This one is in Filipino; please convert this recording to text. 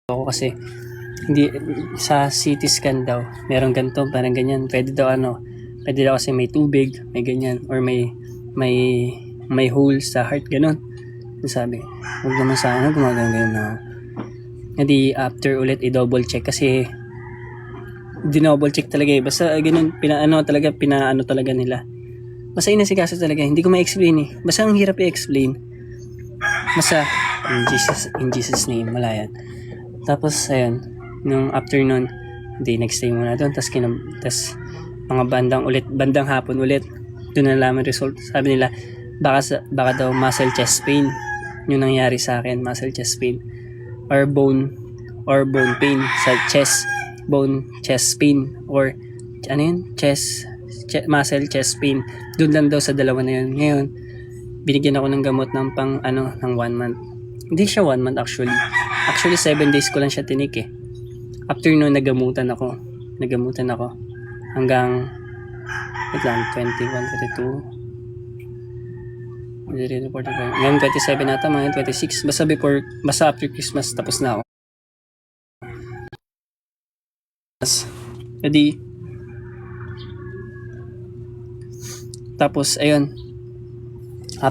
ako kasi hindi sa CT scan daw meron ganito, parang ganyan, pwede daw kasi may tubig, may ganyan, or may hole sa heart, ganun. Sabi, huwag naman sana gumagano na. Hindi, after ulit i-double check kasi dinouble check talaga eh, basta ganun, pinaano talaga nila, basta inasikaso talaga, hindi ko ma-explain eh, basta ang hirap i-explain, basta in Jesus name, wala yan. Tapos ayun, nung afternoon, di nagstay muna doon, tas mga bandang hapon ulit, doon na nalaman result. Sabi nila baka daw muscle chest pain yung nangyari sa akin, muscle chest pain or bone pain sa chest, bone chest pain, or ano yun, muscle chest pain. Doon lang daw sa dalawa na yun. Ngayon binigyan ako ng gamot ng ng 1 month. Hindi siya 1 month actually 7 days ko lang siya tinik eh. After nun nagamutan ako hanggang 21, 22, 45, ngayon 27 ata, mga 26, basta after Christmas tapos na ako. Edi tapos ayun,